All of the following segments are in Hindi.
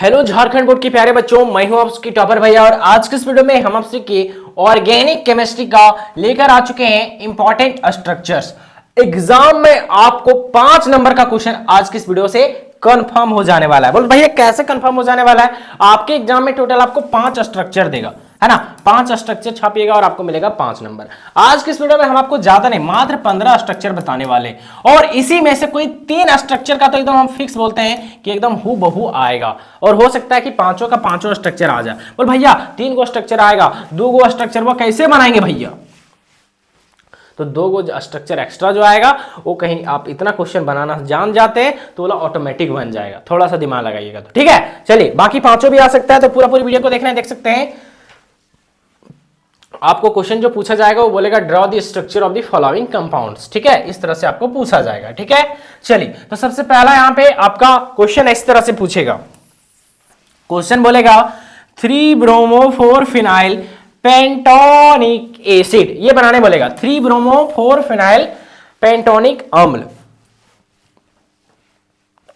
हेलो झारखंड बोर्ड के प्यारे बच्चों, मैं हूं आपकी टॉपर भैया और आज के इस वीडियो में हम आपसे की ऑर्गेनिक केमिस्ट्री का लेकर आ चुके हैं इंपॉर्टेंट स्ट्रक्चर्स। एग्जाम में आपको 5 नंबर का क्वेश्चन आज की इस वीडियो से कंफर्म हो जाने वाला है। बोल भैया कैसे कंफर्म हो जाने वाला है? आपके एग्जाम में टोटल आपको 5 स्ट्रक्चर देगा, है ना। 5 स्ट्रक्चर छापिएगा और आपको मिलेगा 5 नंबर। आज की इस वीडियो में हम आपको ज्यादा नहीं, मात्र 15 स्ट्रक्चर बताने वाले और इसी में से कोई 3 स्ट्रक्चर का तो एकदम हम फिक्स बोलते हैं कि एकदम हूबहू आएगा और हो सकता है कि पांचों का पांचों स्ट्रक्चर आ जाए। बोल भैया 3 गो स्ट्रक्चर आएगा, 2 गो स्ट्रक्चर वो कैसे बनाएंगे भैया? तो 2 गो स्ट्रक्चर एक्स्ट्रा जो आएगा वो कहीं आप इतना क्वेश्चन बनाना जान जाते हैं तो वो ऑटोमेटिक बन जाएगा। थोड़ा सा दिमाग लगाइएगा तो ठीक है। चलिए बाकी पांचों भी आ सकता है, तो पूरी वीडियो को देखना है, देख सकते हैं। आपको क्वेश्चन जो पूछा जाएगा वो बोलेगा draw the structure of the following compounds, ठीक है। इस तरह से आपको पूछा जाएगा, ठीक है। चलिए तो सबसे पहला यहां पे आपका क्वेश्चन इस तरह से पूछेगा। क्वेश्चन बोलेगा 3 ब्रोमो 4 फिनाइल पेंटोनिक एसिड, ये बनाने बोलेगा। 3 ब्रोमो 4 फिनाइल पेंटोनिक अम्ल,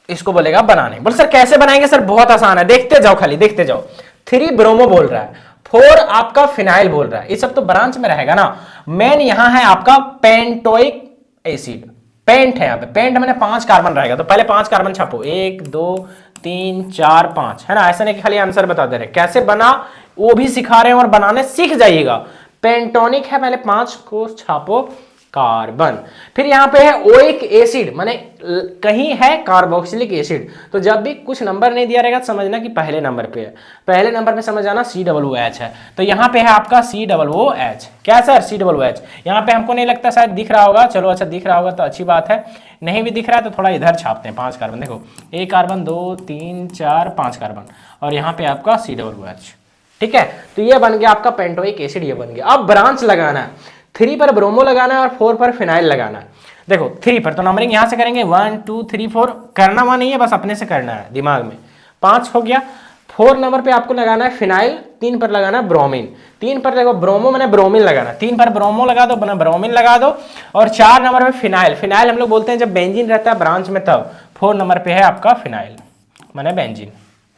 इसको बोलेगा बनाने। बोल सर कैसे बनाएंगे? सर बहुत आसान है, देखते जाओ, खाली देखते जाओ। 3 ब्रोमो बोल रहा है, 4 आपका फिनाइल बोल रहा है, ये सब तो ब्रांच में रहेगा ना। मेन यहां है आपका पेंटोइक एसिड, पेंट है यहाँ पे। पेंट मैंने 5 कार्बन रहेगा, तो पहले 5 कार्बन छापो, 1 2 3 4 5, है ना। ऐसा नहीं कि खाली आंसर बता दे रहे, कैसे बना वो भी सिखा रहे हैं और बनाने सीख जाइएगा। पेंटोनिक है, पहले 5 को छापो कार्बन। फिर यहां पे है ओइक एसिड, माने कहीं है कार्बोक्सिलिक एसिड। तो जब भी कुछ नंबर नहीं दिया रहेगा तो समझना कि पहले नंबर पे है। पहले नंबर पे समझ आना COOH है, तो यहां पे है आपका COOH। क्या सर? COOH। यहां पे हमको नहीं लगता शायद दिख रहा होगा, चलो अच्छा दिख रहा होगा तो अच्छी बात है। नहीं भी दिख रहा है तो थोड़ा इधर छापते हैं। 5 कार्बन, देखो 1 कार्बन 2 3 4 5 कार्बन और यहाँ पे आपका COOH, ठीक है। तो ये बन गया आपका पेंटोइक एसिड, ये बन गया। अब ब्रांच लगाना है, 3 पर ब्रोमो लगाना है और 4 पर फिनाइल लगाना है। देखो 3 पर तो नंबरिंग यहां से करेंगे 1 2 3 4, करना वहां नहीं है, बस अपने से करना है दिमाग में। 5 हो गया। 4 नंबर पे आपको लगाना है फिनाइल, 3 पर लगाना है ब्रोमीन। 3 पर देखो ब्रोमो मैंने ब्रोमीन लगाना, 3 पर ब्रोमो लगा दो, बना ब्रोमीन लगा दो। और 4 नंबर पे फिनाइल। फिनाइल हम लोग बोलते हैं जब बेंजीन रहता है ब्रांच में, तब 4 नंबर पे है आपका फिनाइल माने बेंजीन।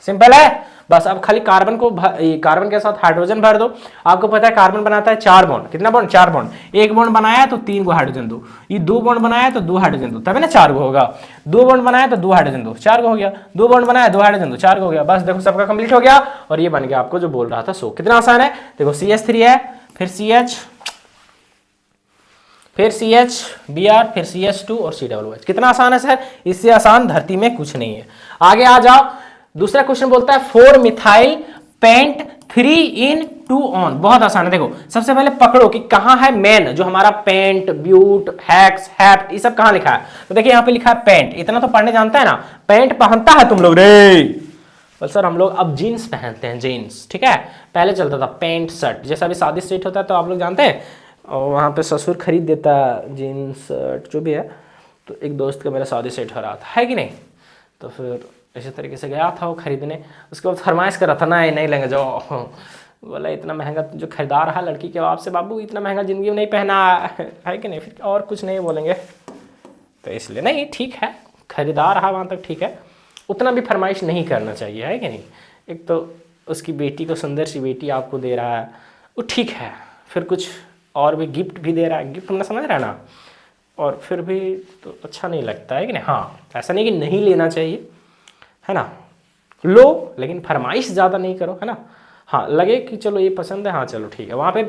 सिंपल है। बस अब खाली कार्बन को कार्बन के साथ हाइड्रोजन भर दो। आपको पता है कार्बन बनाता है 4 बॉन्ड, कितना बॉन्ड? 4 बॉन्ड। 1 बॉन्ड बनाया तो 3 को हाइड्रोजन दो, ये 2 बॉन्ड बनाया तो 2 हाइड्रोजन दो, तब ना 4 को होगा। 2 बॉन्ड बनाया तो 2 हाइड्रोजन दो, 4 को हो गया। 2 बॉन्ड बनाया 2 हाइड्रोजन दो, 4 को हो गया। बस देखो सबका कंप्लीट हो गया और ये बन गया आपको जो बोल रहा था सो। कितना आसान है, देखो CH3 है, फिर CH, फिर CH Br, फिर CH2 और COOH। कितना आसान है सर? इससे आसान धरती में कुछ नहीं है। आगे आ जाओ। दूसरा क्वेश्चन बोलता है 4 मिथाइल पेंट 3 in 2 on। बहुत आसान है। देखो सबसे पहले पकड़ो कि कहां है मेन, जो हमारा पेंट, ब्यूट, हेक्स, हेप्ट, ये सब कहां लिखा है। तो देखिए यहां पे लिखा है पेंट, इतना तो पढ़ने जानता है ना। पेंट पहनता है तुम लोग रे? बोल सर हम लोग अब जीन्स पहनते हैं, जीन्स, ठीक है। पहले चलता था पेंट शर्ट, जैसा भी शादी स्ट्रीट होता है तो आप लोग जानते हैं, और वहां पे ससुर खरीद देता जीन्स शर्ट जो भी है। तो एक दोस्त का मेरा शादी सेट हो रहा था, है कि नहीं, तो फिर इसी तरीके से गया था वो खरीदने। उसके बाद फरमाइश कर रहा था ना ये नहीं लेंगे, जो बोला इतना महंगा जो खरीदा रहा लड़की के बाप से, बाबू इतना महंगा जिंदगी में नहीं पहना है कि नहीं। फिर और कुछ नहीं बोलेंगे तो इसलिए नहीं, ठीक है खरीदा रहा वहाँ तक ठीक है, उतना भी फरमाइश नहीं करना चाहिए, है कि नहीं। एक तो उसकी बेटी को, सुंदर सी बेटी आपको दे रहा है वो ठीक है, फिर कुछ और भी गिफ्ट भी दे रहा है, गिफ्ट हमने समझ रहा है ना, और फिर भी तो अच्छा नहीं लगता है कि नहीं। हाँ ऐसा नहीं कि नहीं लेना चाहिए, है ना, लो लेकिन फरमाइश ज़्यादा नहीं करो, है ना। हाँ लगे कि चलो ये पसंद है, हाँ चलो ठीक है, वहाँ पे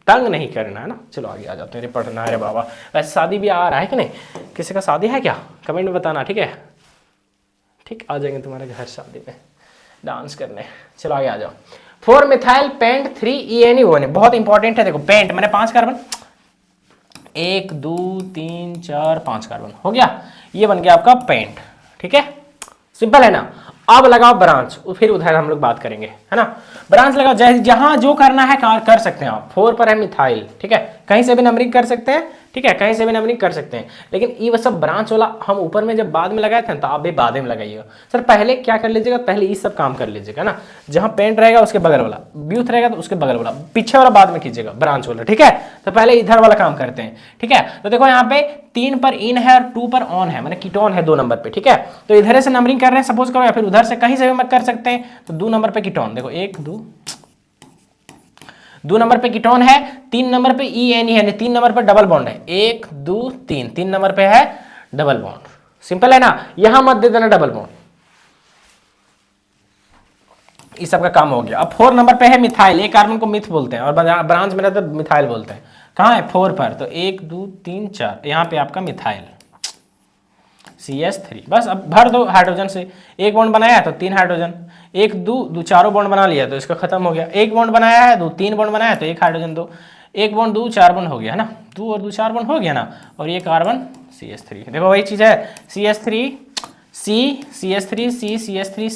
तंग नहीं करना है ना। चलो आगे आ जाते हैं, पढ़ना है रे बाबा। वैसे शादी भी आ रहा है कि नहीं, किसी का शादी है क्या? कमेंट में बताना, ठीक है। ठीक, आ जाएंगे तुम्हारे घर शादी में डांस करने। चलो आगे आ जाओ। 4 मिथाइल पेंट 3 ENE, बहुत इंपॉर्टेंट है। देखो पेंट मैंने 5 कार्बन, 1 2 3 4 5 कार्बन हो गया, ये बन गया आपका पेंट, ठीक है। सिंपल है ना। अब लगाओ ब्रांच, फिर उधर हम लोग बात करेंगे, है ना। ब्रांच लगाओ, जहां जो करना है कर सकते हैं आप। 4 पर है मिथाइल, ठीक है, कहीं से भी नंबरिंग कर सकते हैं, ठीक है, कहीं से भी नंबरिंग कर सकते हैं। लेकिन ये सब ब्रांच वाला हम ऊपर में जब बाद में लगाए थे तो आप भी बाद में लगाइएगा। सर पहले क्या कर लीजिएगा, पहले ये सब काम कर लीजिएगा ना, जहां पेंट रहेगा उसके बगल वाला, ब्यूथ रहेगा तो उसके बगल वाला, पीछे वाला बाद में कीजिएगा, ब्रांच वाला। ठीक है, तो पहले इधर वाला काम करते हैं। ठीक है, तो देखो यहाँ पे 3 पर इन है और 2 पर ऑन है, मैंने कीटोन है 2 नंबर पे। ठीक है, तो इधर से नंबरिंग कर रहे हैं सपोज करो, या फिर उधर से कहीं से भी कर सकते हैं। तो 2 नंबर पे कीटोन, देखो 1 2 नंबर पे कीटोन है, 3 नंबर पे ई एन है, 3 नंबर पे डबल बॉन्ड है, 1 2 3, 3 नंबर पे है डबल बॉन्ड। सिंपल है ना, यहां मत दे देना डबल बॉन्ड। इस सब का काम हो गया। अब 4 नंबर पे है मिथाइल, एक कार्बन को मिथ बोलते हैं और ब्रांच में रहता है मिथाइल बोलते हैं। कहाँ है 4 पर, तो 1 2 3 4, यहाँ पे आपका मिथाइल CH3। बस अब भर दो हाइड्रोजन से, एक बॉन्ड बनाया तो 3 हाइड्रोजन, 1 2 4 बॉन्ड बना लिया तो इसका खत्म हो गया। एक बॉन्ड बनाया है 2 3 बॉन्ड बनाया तो 1 हाइड्रोजन 2, 1 बॉन्ड 2 4 बॉन्ड हो गया है ना, 2 और 2 4 बॉन्ड हो गया ना, और ये कार्बन CH3। देखो वही चीज है, CH3 C CH3 C CH3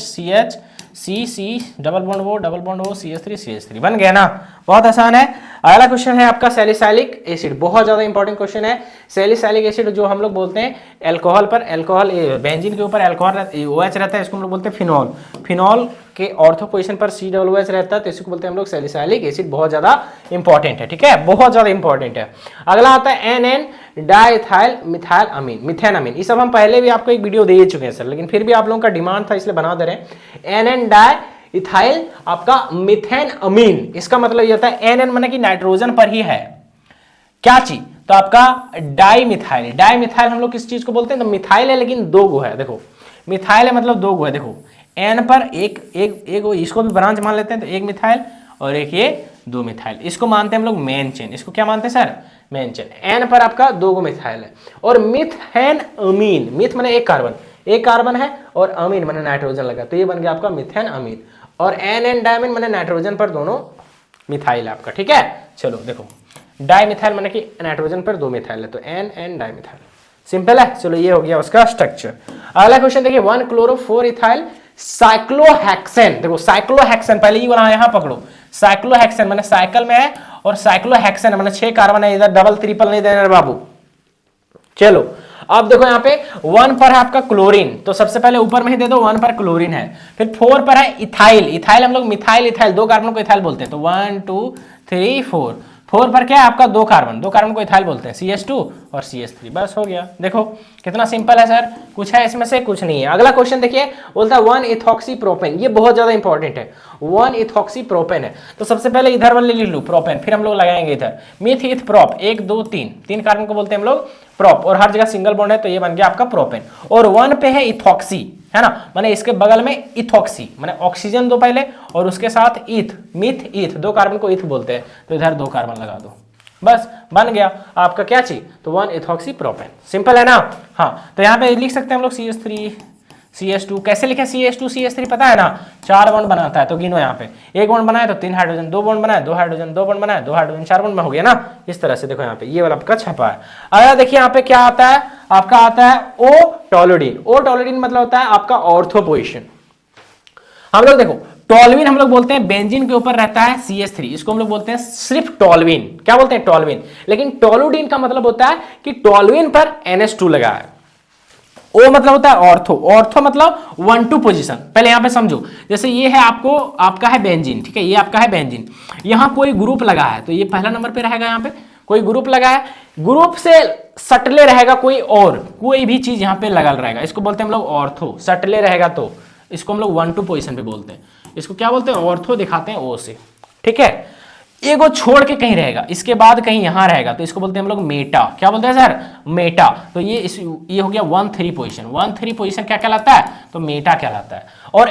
CH C double bond वो CH3 बन गया ना, बहुत आसान है। अगला क्वेश्चन है आपका सैलिसाइलिक एसिड, बहुत ज्यादा इंपॉर्टेंट क्वेश्चन है। सैलिसाइलिक एसिड जो हम लोग बोलते हैं अल्कोहल पर, अल्कोहल बेंजीन के ऊपर अल्कोहल OH रहता है, इसको हम लोग बोलते हैं फिनॉल। फिनॉल के ऑर्थो पोजीशन पर COOH रहता है, तो इसको बोलते हैं हम लोग सैलिसाइलिक एसिड। बहुत ज्यादा इंपॉर्टेंट है, ठीक है, बहुत ज्यादा इंपॉर्टेंट है। अगला आता है NN डाइथाइल मिथाइल अमीन, मिथेन अमीन। ये सब हम पहले भी आपको एक वीडियो दे चुके हैं सर, लेकिन फिर भी आप लोगों का डिमांड था इसलिए बना दे रहे हैं। NN डाइथाइल आपका मिथेन अमीन, इसका मतलब ये होता है NN माने कि नाइट्रोजन पर ही है क्या चीज, तो आपका डाई मिथाइल। डाई मिथाइल हम लोग किस चीज को बोलते हैं, तो मिथाइल है लेकिन 2 गो है। देखो मिथाइल है मतलब 2 गो है, देखो N पर एक इसको भी ब्रांच मान लेते हैं, तो 1 मिथाइल और एक ये 2 मिथाइल, इसको मानते हैं हम लोग मेन चेन। इसको क्या मानते हैं सर, मेन चेन। N पर आपका 2 गो मिथाइल है। और मिथेन अमीन, मिथ माने एक कार्बन है और अमीन माने नाइट्रोजन लगा, तो ये बन गया आपका मिथेन अमीन। और NN डायमिन माने नाइट्रोजन पर दोनों मिथाइल आपका, ठीक है। चलो देखो डाई मिथाइल माने कि नाइट्रोजन पर 2 मिथाइल है, तो NN डाई मिथाइल, सिंपल है। चलो ये हो गया उसका स्ट्रक्चर। अगला क्वेश्चन देखिए 1 क्लोरो 4 इथाइल साइक्लोहेक्सेन। देखो साइक्लोहेक्सेन, पहले ये वाला यहां पकड़ो, साइक्लोहेक्सेन माने साइकिल में है और साइक्लोहेक्सेन माने 6 कार्बन है, इधर डबल ट्रिपल नहीं देना बाबू। चलो अब देखो यहाँ पे 1 पर है आपका क्लोरीन, तो सबसे पहले ऊपर में ही दे दो 1 पर क्लोरीन है। फिर 4 पर है इथाइल, इथाइल हम लोग मिथाइल इथाइल 2 कार्बन को इथाइल बोलते हैं, तो 1 2 3 4। 4 पर क्या है आपका 2 कार्बन को इथाइल बोलते हैं, CH2 और CH3। बस हो गया। देखो कितना सिंपल है सर, कुछ है इसमें से, कुछ नहीं है। अगला क्वेश्चन देखिए, बोलता है 1 इथॉक्सी प्रोपेन, ये बहुत ज्यादा इंपॉर्टेंट है। 1 इथॉक्सी प्रोपेन है, तो सबसे पहले इधर वाले लिख लो प्रोपेन, फिर हम लोग लगाएंगे इधर मिथ इथ प्रोप, 1 2 3, 3 कार्बन को बोलते हैं हम लोग प्रोप, और हर जगह सिंगल बॉन्ड है, तो ये बन गया आपका प्रोपेन। और 1 पे है इथॉक्सी, है ना, माने इसके बगल में इथॉक्सी माने ऑक्सीजन 2 पहले और उसके साथ ईथ, मिथ ईथ, 2 कार्बन को ईथ बोलते हैं, तो इधर 2 कार्बन लगा दो, बस बन गया आपका क्या चीज, तो 1 इथॉक्सी प्रोपेन। सिंपल है ना। हाँ, तो यहाँ पे लिख सकते हैं हम लोग CH3 CH2, कैसे लिखे CH2 CH3 पता है ना, 4 बॉन्ड बनाता है, तो गिनो यहाँ पे 1 बॉन्ड बनाया तो 3 हाइड्रोजन, 2 बॉन्ड बनाया 2 हाइड्रोजन, 2 बॉन्ड बनाया 2 हाइड्रोजन, 4 बॉन्ड में हो गया ना। इस तरह से देखो यहाँ पे ये वाला आपका छपा है। अगर देखिए यहाँ पे क्या आता है, आपका आता है ओ टोलुडीन। ओ टोलुडीन मतलब होता है आपका ऑर्थो पोजीशन। हम लोग देखो टोलुइन हम लोग बोलते हैं बेंजीन के ऊपर रहता है CH3, इसको हम लोग बोलते हैं सिर्फ टोलुइन, क्या बोलते हैं टोलुइन। लेकिन टोलुडीन का मतलब होता है कि टोलुइन पर NH2 लगा है। ओ मतलब होता है ऑर्थो, ऑर्थो मतलब 1 2 पोजीशन। पहले यहां पे समझो, जैसे ये है आपका है बेंजीन, ठीक है, ये आपका है बेंजीन, यहां कोई ग्रुप लगा है तो ये पहला नंबर पे रहेगा। यहां पे कोई ग्रुप लगा है, ग्रुप से सटले रहेगा कोई भी चीज यहां पे लगा रहेगा, इसको बोलते हैं हम लोग ऑर्थो। सटले रहेगा तो इसको हम लोग 1 2 पोजीशन पे बोलते हैं, इसको क्या बोलते हैं ऑर्थो, दिखाते हैं O से, ठीक है। एगो छोड़ के कहीं रहेगा, इसके बाद कहीं यहां रहेगा, तो इसको बोलते हैं हम लोग मेटा। क्या बोलते हैं सर, मेटा। तो ये हो गया 1 3 पोजीशन। 1 3 पोजीशन क्या कहलाता है, तो मेटा कहलाता है। और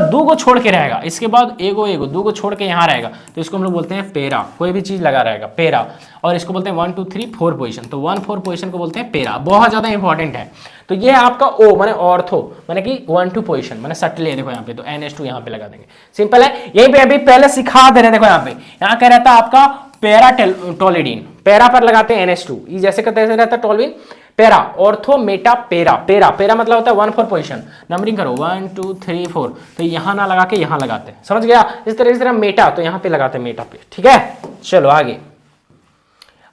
2 को छोड़ के रहेगा, इसके बाद एगो 2 को छोड़ के यहां रहेगा, तो इसको हम लोग बोलते हैं पेरा। कोई भी चीज लगा रहेगा पेरा, और इसको बोलते हैं 1 2 3 4 पोजीशन, तो 1 4 पोजीशन को बोलते हैं पेरा। बहुत ज्यादा इंपॉर्टेंट है। तो ये है आपका O माने ऑर्थो, माने कि 1 2 पोजीशन माने सटले। देखो यहाँ पे तो NH2 यहाँ पे लगा देंगे, सिंपल है। यही पे अभी पहले सिखा दे रहे, देखो यहाँ पे यहाँ कह रहता है आपका पैरा टोलिडीन, पैरा पर लगाते हैं NH2, ये जैसे कहते हैं रहता है टोलुइन पैरा, ऑर्थो मेटा पेरा। पेरा मतलब होता है 1 4 पोजीशन। नंबरिंग करो 1 2 3 4, तो यहां ना लगा के यहां लगाते हैं, समझ गया। इस तरह मेटा तो यहां पे लगाते हैं मेटा पे, ठीक है। चलो आगे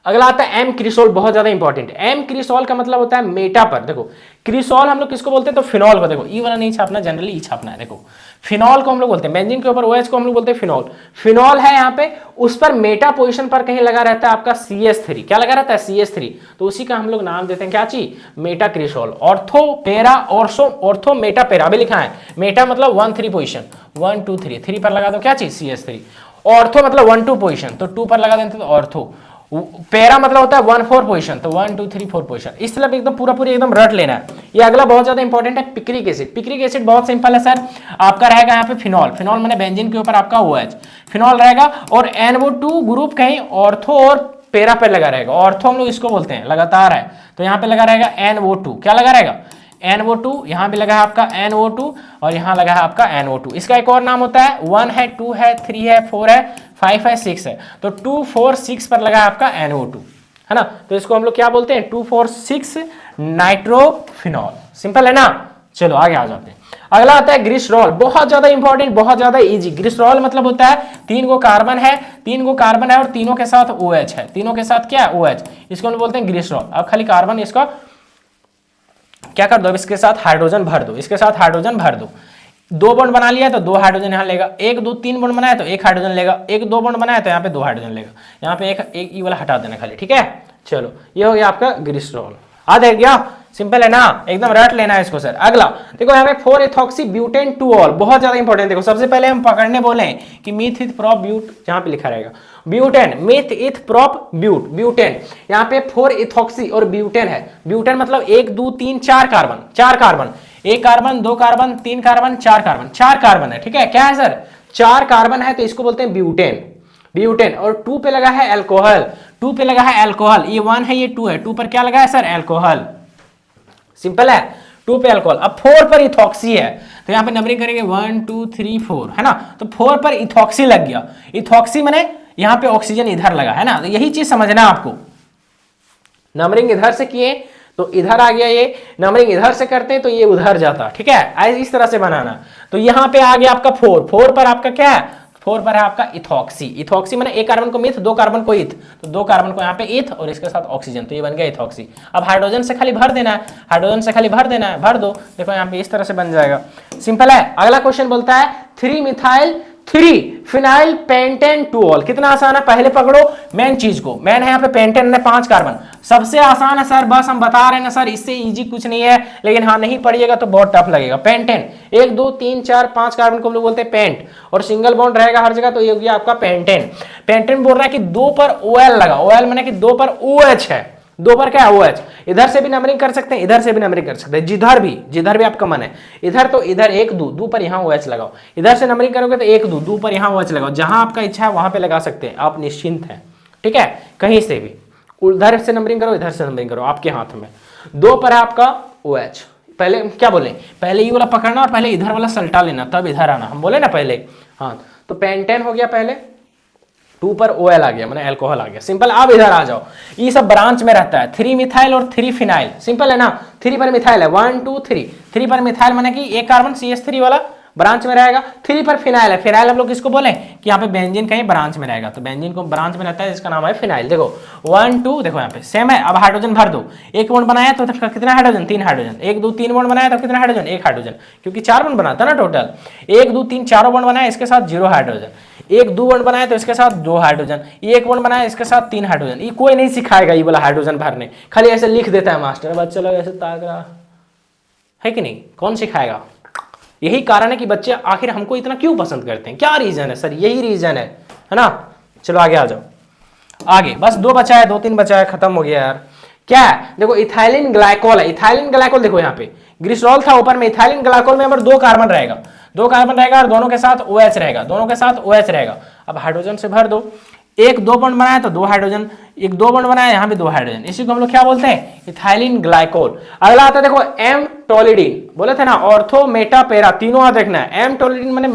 अगला आता है एम क्रिसोल, बहुत ज्यादा इंपॉर्टेंट। एम क्रिसोल का मतलब होता है मेटा पर। देखो क्रिसोल हम लोग किसको बोलते हैं, तो फिनॉल को। देखो ई वाला नहीं छापना, जनरली ई छापना है। देखो फिनॉल को हम लोग बोलते हैं, बेंजीन के ऊपर OH को हम लोग बोलते हैं फिनॉल। फिनॉल है यहाँ पे, उस पर मेटा पोजीशन पर कहीं लगा रहता है आपका CH3। क्या लगा रहता है, CH3। तो उसी का हम लोग नाम देते हैं क्या चीज, मेटा क्रिसोल। ऑर्थो पेरा ऑर्थो मेटा पेरा, अभी लिखा है मेटा मतलब 1 3 पोजिशन, 1 2 3, 3 पर लगा दो क्या चीज, CH3। ऑर्थो मतलब 1 2 पोजिशन, तो 2 पर लगा देते तो ऑर्थो। पेरा मतलब होता है 1 4 पोजीशन, तो 1 2 3 4 पोजीशन। इस तरह एकदम पूरा पूरी एकदम रट लेना है। ये अगला बहुत ज्यादा इंपॉर्टेंट है, पिक्रिक एसिड। पिक्रिक एसिड बहुत सिंपल है सर, आपका रहेगा यहाँ पे फिनॉल। फिनॉल मैंने बेंजीन के ऊपर आपका OH फिनॉल रहेगा, और NO2 ग्रुप कहीं ऑर्थो और पेरा पे लगा रहेगा। ऑर्थो हम लोग इसको बोलते हैं लगातार है, तो यहाँ पे लगा रहेगा NO2। क्या लगा रहेगा, NO2। यहाँ भी लगा है आपका NO2, और यहाँ लगा है आपका NO2। इसका एक और नाम होता है, 1 है, 2 है, 3 है, 4 है, 5 है, 6 है। तो 2 4 6 पर लगा है आपका NO2, है ना। तो इसको हम लोग क्या बोलते हैं, 2 4 6 नाइट्रोफिनॉल। सिंपल है ना। चलो आगे आ जाते हैं। अगला आता है ग्लिसरॉल, बहुत ज्यादा इंपॉर्टेंट, बहुत ज्यादा इजी। ग्लिसरॉल मतलब होता है 3 गो कार्बन है, 3 गो कार्बन है और तीनों के साथ OH है। तीनों के साथ क्या है, OH। इसको हम बोलते हैं ग्लिसरॉल। अब खाली कार्बन, इसका क्या कर दो, इसके साथ हाइड्रोजन भर दो, इसके साथ हाइड्रोजन भर दो। 2 बॉन्ड बना लिया तो 2 हाइड्रोजन यहाँ लेगा, 1 2 3 बॉन्ड बनाया तो 1 हाइड्रोजन लेगा, 1 2 बॉन्ड बनाया तो यहाँ पे 2 हाइड्रोजन लेगा। यहाँ पे एक ई वाला हटा देना खाली, ठीक है। चलो ये हो गया आपका ग्लिसरॉल। आ गया, सिंपल है ना, एकदम रट लेना है इसको सर। अगला देखो यहाँ पे 4 इथॉक्सी ब्यूटेन टू ऑल, बहुत ज्यादा इंपॉर्टेंट। देखो सबसे पहले हम पकड़ने बोले कि मीथ इथ प्रोप ब्यूट, जहां पे लिखा रहेगा ब्यूटेन, मीथ इथ प्रोप ब्यूट, ब्यूटेन। यहाँ पे 4 इथॉक्सी और ब्यूटेन है। ब्यूटेन मतलब 1 2 3 4 carbon, 4 carbon, 1 carbon 2 carbon 3 carbon 4 carbon, 4 carbon है, ठीक है। क्या है सर, 4 कार्बन है, तो इसको बोलते हैं ब्यूटेन, ब्यूटेन। और 2 पे लगा है अल्कोहल, 2 पे लगा है अल्कोहल। ये 1 है, ये 2 है, 2 पर क्या लगा है सर, अल्कोहल। सिंपल है, 2 पे अल्कोहल। अब 4 पर इथॉक्सी है, तो यहाँ पे नंबरिंग करेंगे 1 2 3 4, है ना। तो 4 पर इथॉक्सी लग गया। इथॉक्सी माने यहाँ पे ऑक्सीजन इधर लगा, है ना। तो यही चीज समझना आपको। नंबरिंग इधर से किए तो इधर आ गया, ये नंबरिंग इधर से करते तो ये उधर जाता, ठीक है। इस तरह से बनाना। तो यहाँ पे आ गया आपका 4, 4 पर आपका क्या है, 4 पर है आपका इथॉक्सी। इथॉक्सी माने 1 कार्बन को मिथ, 2 कार्बन को इथ, तो 2 कार्बन को यहाँ पे इथ और इसके साथ ऑक्सीजन, तो ये बन गया इथॉक्सी। अब हाइड्रोजन से खाली भर देना है, हाइड्रोजन से खाली भर देना है, भर दो। देखो यहाँ पे इस तरह से बन जाएगा, सिंपल है। अगला क्वेश्चन बोलता है 3 methyl 3 phenyl pentane two all. कितना आसान है, पहले पकड़ो मेन चीज को। मेन है यहाँ पे पेंटेन है 5 कार्बन, सबसे आसान है सर, बस हम बता रहे हैं ना सर, इससे इजी कुछ नहीं है। लेकिन हाँ नहीं पढ़िएगा तो बहुत टफ लगेगा। पेंटेन 1 2 3 4 5 कार्बन को हम लोग बोलते हैं पेंट, और सिंगल बॉन्ड रहेगा हर जगह, तो ये हो गया आपका पेंटेन। पेंटेन बोल रहा है कि 2 पर OL लगा, OL माने कि 2 पर OH है, 2 पर क्या है OH। इधर से भी नंबरिंग कर सकते हैं, इधर से भी नंबरिंग कर सकते हैं, जिधर भी आपका मन है। इधर तो इधर 1 2 2 पर यहाँ OH लगाओ, इधर से नंबरिंग करोगे तो 1 2 2 पर यहाँ OH लगाओ। जहां आपका इच्छा है वहां पे लगा सकते हैं, आप निश्चिंत हैं, ठीक है। कहीं से भी उधर से नंबरिंग करो, इधर से नंबरिंग करो, आपके हाथ में। 2 पर है आपका OH। पहले क्या बोले, पहले ये वाला पकड़ना और पहले इधर वाला सल्टा लेना, तब इधर आना, हम बोले ना पहले। हाँ तो पेंटेन हो गया पहले, 2 पर OL आ गया, मैंने अल्कोहल आ गया, सिंपल। अब इधर आ जाओ, ये सब ब्रांच में रहता है। 3 मिथाइल और 3 फिनाइल, सिंपल है ना। 3 पर मिथाइल है, 1 2 3, 3 पर मिथाइल माने कि 1 कार्बन CH3 वाला ब्रांच में रहेगा। 3 पर फिनाइल है, फिनाइल हम लोग किसको बोले कि यहाँ पे बेंजीन कहीं ब्रांच में रहेगा, तो बेंजीन को ब्रांच में रहता है, जिसका नाम है फिनाइल। देखो 1 2, देखो यहाँ पे सेम है। अब हाइड्रोजन भर दो, 1 बॉन्ड बनाया तो कितना हाइड्रोजन, 3 हाइड्रोजन। 1 2 3 बॉन्ड बनाया तो कितना हाइड्रोजन, 1 हाइड्रोजन, क्योंकि 4 बॉन्ड बनाता है ना टोटल। 1 2 3 4 बॉन्ड बनाया, इसके साथ 0 हाइड्रोजन। 1 2 बॉन्ड बनाया तो इसके साथ 2 हाइड्रोजन, 1 बॉन्ड बनाया इसके साथ 3 हाइड्रोजन। ये कोई नहीं सिखाएगा ये वाला हाइड्रोजन भरने, खाली ऐसे लिख देता है मास्टर, बच्चे लोग ऐसे ताक रहा है कि नहीं, कौन सिखाएगा। यही कारण है कि बच्चे आखिर हमको इतना क्यों पसंद करते हैं, क्या रीजन है सर, यही रीजन है ना। चलो आगे आ जाओ, आगे बस 2 बचा है, 2 3 बचा है, खत्म हो गया यार। क्या है, देखो इथाइलिन ग्लाइकोल है। इथाइलिन ग्लाइकोल देखो यहाँ पे ग्लिसरॉल था ऊपर में, इथाइलिन ग्लाइकोल में हमारे 2 कार्बन रहेगा, 2 कार्बन रहेगा और दोनों के साथ OH रहेगा, दोनों के साथ OH रहेगा। अब हाइड्रोजन से भर दो, 1 2 बॉन्ड बनाया तो 2 हाइड्रोजन, 1 2 बॉन्ड बनाया यहाँ पे 2 हाइड्रोजन, इसी को हम लोग क्या बोलते हैं, इथाइलिन ग्लाइकोल। अगला आता है देखो एम टोलिडीन, बोले थे ना ऑर्थो मेटा पेरा, तीनों आ देखना है। एम टोलिडीन माने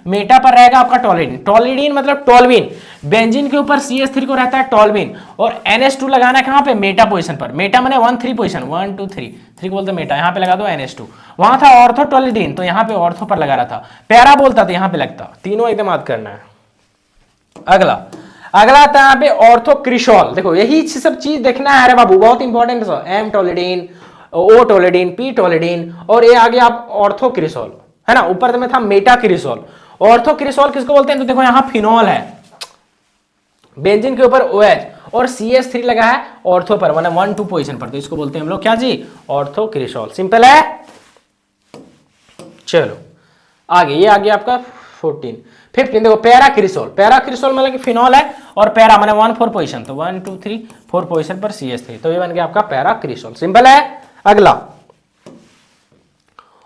मेटा पर रहेगा आपका टोलिडीन, टोलिडीन मतलब टोल्विन। बेंजीन के ऊपर CH3 को रहता है टोल्विन, और NH2 लगाना है कहाँ पे, मेटा पोजीशन पर। मेटा माने 1 3 पोजीशन, 1 2 3, 3 को बोलते हैं मेटा, यहाँ पे लगा दो NH2। वहां था ऑर्थो टोलिडीन, तो यहाँ पे ऑर्थो पर लगा रहा था। पैरा बोलता तो यहाँ पे लगता, तीनों एकदम याद करना है। अगला अगला आता है यहाँ पे ऑर्थोक्रिसोल। देखो यही सब चीज देखना है, अरे बाबू बहुत इंपॉर्टेंट है। एम टोलिडीन, ओ टोलिडीन, पी टोलिडीन, और ये आगे आप ऑर्थोक्रिसोल है ना, ऊपर में था मेटाक्रिसोल। ऑर्थोक्रिसोल किसको बोलते हैं? तो देखो यहाँ फिनॉल है, बेंजीन के ऊपर OH और CH3 लगा है ऑर्थो पर, माने 1-2 पोजीशन पर, तो इसको बोलते हैं हम लोग क्या जी? ऑर्थोक्रिसोल। सिंपल है। चलो आगे, ये आगे आपका 15 देखो पैराक्रिसोल। पैराक्रिसोल मतलब कि फिनॉल है और पैरा माने 1-4 पोजीशन, तो 1 2 3 4 पोजीशन पर CH3, तो ये बन गया आपका पैराक्रिसोल। सिंपल है। अगला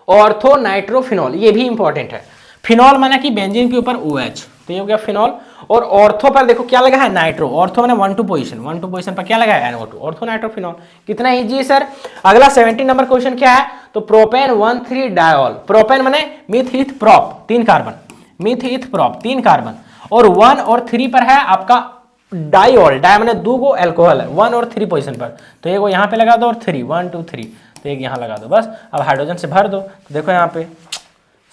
ऑर्थो नाइट्रोफिनॉल, ये भी इंपॉर्टेंट है। फिनॉल माना कि बेंजीन के ऊपर OH, तो ये हो गया फिनॉल, और ऑर्थो पर देखो क्या लगा है? नाइट्रो। ऑर्थो माने 1-2 पोजीशन पर क्या लगा है? NO2, ortho nitrophenol. कितना इजी है सर। अगला 17 नंबर क्वेश्चन क्या है? तो प्रोपेन 1,3 डायोल। प्रोपेन माने meth eth prop 3 carbon, meth eth prop 3 carbon, और 1 और 3 पर है आपका डायोल। डाय माने 2 गो एल्कोहल है 1 और 3 पोजीशन पर, तो एक यहाँ पे लगा दो और 3 1 2 3, तो एक यहाँ लगा दो बस। अब हाइड्रोजन से भर दो, तो देखो यहाँ पे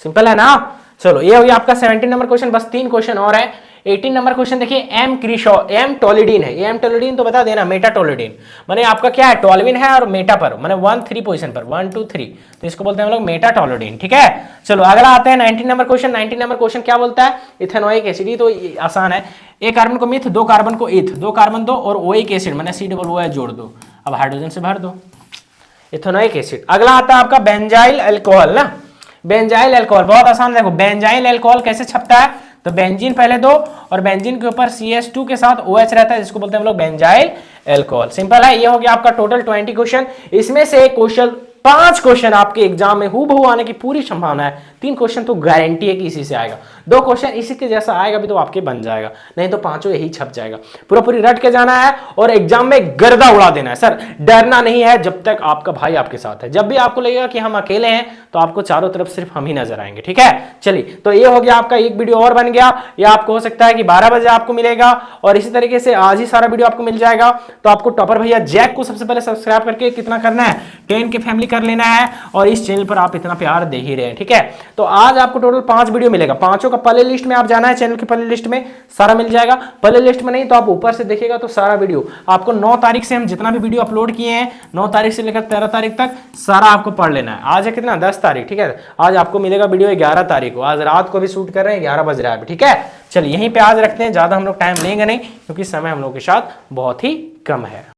सिंपल है ना। चलो ये हो गया आपका 17 नंबर क्वेश्चन। बस 3 क्वेश्चन और है। 18 नंबर क्वेश्चन देखिए, एम टोलिडीन है। एम टोलिडीन तो बता देना, मेटाटोलिडीन माने आपका क्या है? टोल्विन है और मेटा पर माने 1-3 पोजीशन पर 1 2 3, तो इसको बोलते हैं हम लोग मेटाटोलिडीन। ठीक है। चलो अगला आते हैं 19 नंबर क्वेश्चन। 19 नंबर क्वेश्चन क्या बोलता है? Ethanoic acid. ये तो आसान है, एक कार्बन को मिथ, 2 कार्बन को इथ, 2 कार्बन दो और ओइक एसिड माने COOH जोड़ दो, अब हाइड्रोजन से भर दो, इथेनोइक एसिड। अगला आता है आपका बेंजाइल अल्कोहल ना। बेंजाइल अल्कोहल बहुत आसान। देखो बेंजाइल अल्कोहल कैसे छपता है? तो बेंजीन पहले दो और बेंजीन के ऊपर CH2 के साथ OH रहता है, जिसको बोलते हैं हम लोग बेंजाइल अल्कोहल। सिंपल है। ये हो गया आपका टोटल 20 क्वेश्चन। इसमें से क्वेश्चन 5 क्वेश्चन आपके एग्जाम में हूबहू आने की पूरी संभावना है। 3 क्वेश्चन तो गारंटी है कि इसी से आएगा, 2 क्वेश्चन इसी के जैसा आएगा भी तो आपके बन जाएगा, नहीं तो 5 यही छप जाएगा। पूरी रट के जाना है और एग्जाम में गर्दा उड़ा देना है। सर डरना नहीं है जब तक आपका भाई आपके साथ है। जब भी आपको लगेगा कि हम अकेले हैं तो आपको चारों तरफ सिर्फ हम ही नजर आएंगे। ठीक है। चलिए तो ये हो गया आपका एक वीडियो और बन गया। ये आपको हो सकता है कि 12 बजे आपको मिलेगा, और इसी तरीके से आज ही सारा वीडियो आपको मिल जाएगा। तो आपको टॉपर भैया जैक को सबसे पहले सब्सक्राइब करके कितना करना है? 10 के फैमिली कर लेना है, और इस चैनल पर आप इतना प्यार दे ही रहे हैं। ठीक है। तो आज आपको टोटल 5 वीडियो मिलेगा। 5 का प्ले लिस्ट में आप जाना है, चैनल की प्ले लिस्ट में सारा मिल जाएगा। प्ले लिस्ट में नहीं तो आप ऊपर से देखिएगा तो सारा वीडियो आपको 9 तारीख से हम जितना भी वीडियो अपलोड किए हैं 9 तारीख से लेकर 13 तारीख तक सारा आपको पढ़ लेना है। आज है कितना? 10 तारीख। ठीक है। आज आपको मिलेगा वीडियो 11 तारीख को। आज रात को भी शूट कर रहे हैं, 11 बज रहा है। ठीक है। चलिए यहीं पे आज रखते हैं, ज्यादा हम लोग टाइम लेंगे नहीं क्योंकि समय हम लोग के साथ बहुत ही कम है।